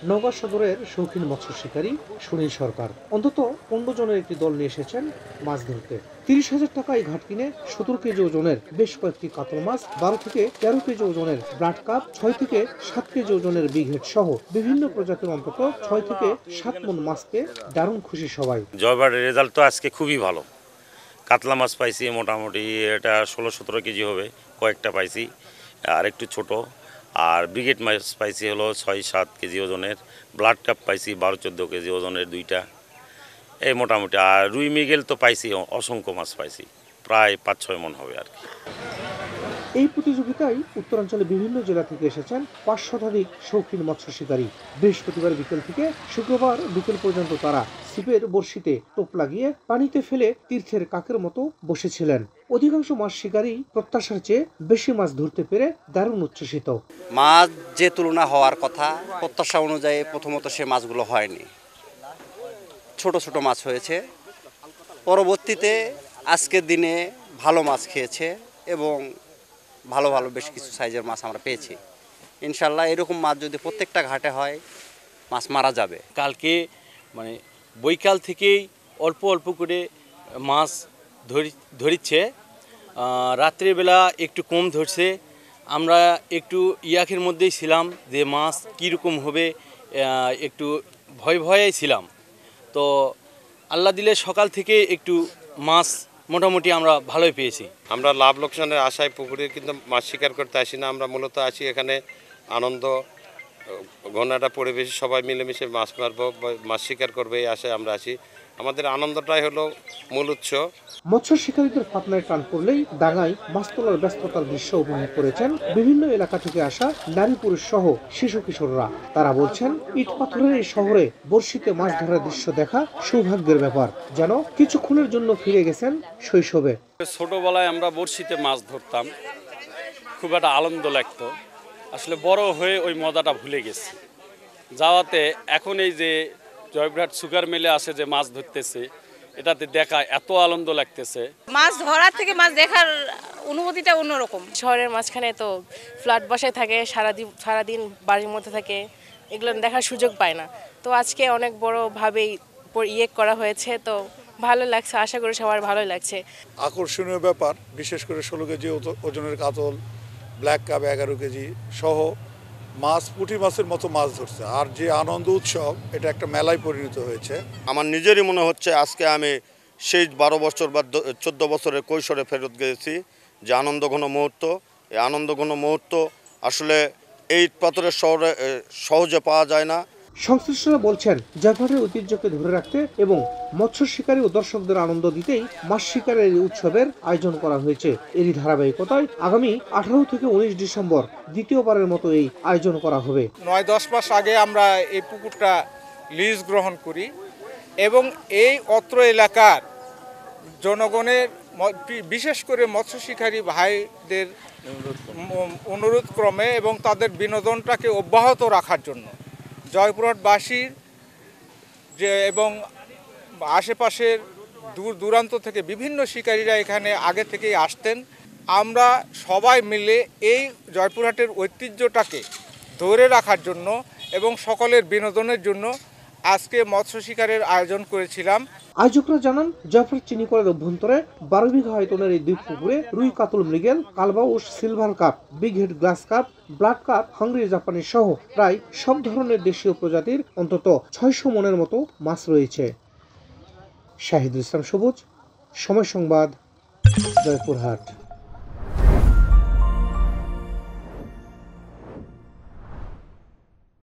নওগাঁ সদরের শৌখিন মৎস্য শিকারী সুনীল সরকার অন্তত 15 জনের একটি দল নিয়ে এসেছেন মাছ ধরতে। 30,000 টাকা এই ঘাট কিনে 17 কেজি ওজনের বেশ কয়েকটি কাতল মাছ, 12 থেকে 13 কেজি ওজনের ব্লাড কাপ, 6 থেকে 7 কেজি ওজনের বিঘেট সহ বিভিন্ন প্রজাতির অন্তত 6 থেকে 7 মণ মাছকে দারুণ খুশি সবাই। জয়বারের রেজাল্ট তো আজকে খুবই ভালো। কাতলা মাছ পাইছি মোটামুটি এটা 16-17 কেজি হবে, কয়েকটা পাইছি আর একটু ছোট। আর ব্রিগেড মাছ পাইছি হলো 6-7 কেজি ওজনের, ব্লাড কাপ পাইছি 12-14 কেজি ওজনের দুইটা, এই মোটামুটি। আর রুই মৃগেল তো পাইছি অসংখ্য মাছ পাইছি, প্রায় 5-6 মণ হবে আর কি। এই প্রতিযোগিতায় উত্তরাঞ্চলে বিভিন্ন জেলা থেকে এসেছেন 5 শতাধিক শৌখিন মৎস্য শিকারী। বৃহস্পতিবার বিকেল থেকে শুক্রবার বিকেল পর্যন্ত তারা ছিপের বড়শিতে টোপ লাগিয়ে পানিতে ফেলে তীর্থের কাকের মতো বসেছিলেন। অধিকাংশ মাছ শিকারী প্রত্যাশার চেয়ে বেশি মাছ ধরতে পেরে দারুণ উচ্ছ্বসিত। মাছ যে তুলনা হওয়ার কথা প্রত্যাশা অনুযায়ী প্রথমত সে মাছগুলো হয়নি, ছোট ছোট মাছ হয়েছে। পরবর্তীতে আজকের দিনে ভালো মাছ খেয়েছে এবং ভালো ভালো বেশ কিছু সাইজের মাছ আমরা পেয়েছি। ইনশাল্লাহ এরকম মাছ যদি প্রত্যেকটা ঘাটে হয় মাছ মারা যাবে। কালকে মানে বৈকাল থেকেই অল্প অল্প করে মাছ ধরিচ্ছে, রাত্রিবেলা একটু কম ধরছে। আমরা একটু ইয়াকের মধ্যেই ছিলাম যে মাছ কীরকম হবে, একটু ভয়ে ছিলাম। তো আল্লাহ দিলে সকাল থেকে একটু মাছ মোটামুটি আমরা ভালোই পেয়েছি। আমরা লাভ লোকসানের আশায় পুকুরে কিন্তু মাছ শিকার করতে আসি না, আমরা মূলত আসি এখানে আনন্দ ঘনাটা পরিবেশে সবাই মিলেমিশে মাছ মারবো, মাছ শিকার করবে এই আশায় আমরা আসি। আমাদের আনন্দটাই হলো মূল উৎস। মৎস্য শিকারীদের ফাতনায় টান পড়লেই ডাঙায় মাছ তোলার ব্যস্ততার দৃশ্য উপভোগ করেছেন বিভিন্ন এলাকা থেকে আসা নারী পুরুষ সহ শিশু কিশোররা। তারা বলছেন ইট পাথরের এই শহরে বর্ষিতে মাছ ধরার দৃশ্য দেখা সৌভাগ্যের ব্যাপার, যেন কিছুক্ষণের জন্য ফিরে গেছেন শৈশবে। ছোটবেলায় আমরা বর্ষিতে মাছ ধরতাম, খুব একটা আনন্দ লাগতো। আসলে বড় হয়ে ওই মজাটা ভুলে গেছি যাওয়াতে। এখন এই যে জয়পুরহাট সুগার মিলে আসে যে মাছ ধরতেছে, এটাতে দেখা এত আনন্দ লাগতেছে। মাছ ধরার থেকে মাছ দেখার অনুভূতিটা অন্যরকম। শহরের মাঝখানে তো ফ্ল্যাট বসায় থাকে, সারাদিন বাড়ির মধ্যে থাকে, এগুলো দেখার সুযোগ পায় না। তো আজকে অনেক বড়ভাবেই করা হয়েছে, তো ভালো লাগছে। আশা করি সবার ভালোই লাগছে। আকর্ষণীয় ব্যাপার, বিশেষ করে 16 কেজি ওজনের কাতল, ব্ল্যাক কাপ 11 কেজি সহ মাছ পুঁটি মাছের মতো মাছ ধরছে। আর যে আনন্দ উৎসব, এটা একটা মেলায় পরিণত হয়েছে। আমার নিজেরই মনে হচ্ছে আজকে আমি সেই 12 বছর বা 14 বছরের কৈশোরে ফেরত গেছি। যে আনন্দঘন মুহূর্ত, এই আনন্দঘন মুহূর্ত আসলে এই পাথরের শহরে সহজে পাওয়া যায় না। সংশ্লিষ্টরা বলছেন জয়পুরহাটের ঐতিহ্যকে ধরে রাখতে এবং মৎস্য শিকারী ও দর্শকদের আনন্দ দিতেই মাছ শিকারের এই উৎসবের আয়োজন করা হয়েছে। এরই ধারাবাহিকতায় আগামী 18 থেকে 19 ডিসেম্বর দ্বিতীয়বারের মতো এই আয়োজন করা হবে। 9-10 মাস আগে আমরা এই পুকুরটা লিজ গ্রহণ করি এবং এই অত্র এলাকার জনগণের বিশেষ করে মৎস্য শিকারী ভাইদের অনুরোধ ক্রমে এবং তাদের বিনোদনটাকে অব্যাহত রাখার জন্য জয়পুরহাটবাসীর যে এবং আশেপাশের দূর দূরান্ত থেকে বিভিন্ন শিকারীরা এখানে আগে থেকেই আসতেন। আমরা সবাই মিলে এই জয়পুরহাটের ঐতিহ্যটাকে ধরে রাখার জন্য এবং সকলের বিনোদনের জন্য আজকে মৎস্য শিকারের আয়োজন করেছিলাম। আয়োজকরা জানান জয়পুরহাট চিনিকলের অভ্যন্তরে 12 বিঘা আয়তনের এই দুই পুকুরে রুই, কাতল, মৃগেল, কালবাউস, silver carp, bighead grass carp, blood carp, Hungary জাপানি সহ প্রায় সব ধরনের দেশীয় প্রজাতির অন্তত 600 মণের মতো মাছ রয়েছে। শাহিদুল ইসলাম সবুজ, সময় সংবাদ, জয়পুরহাট।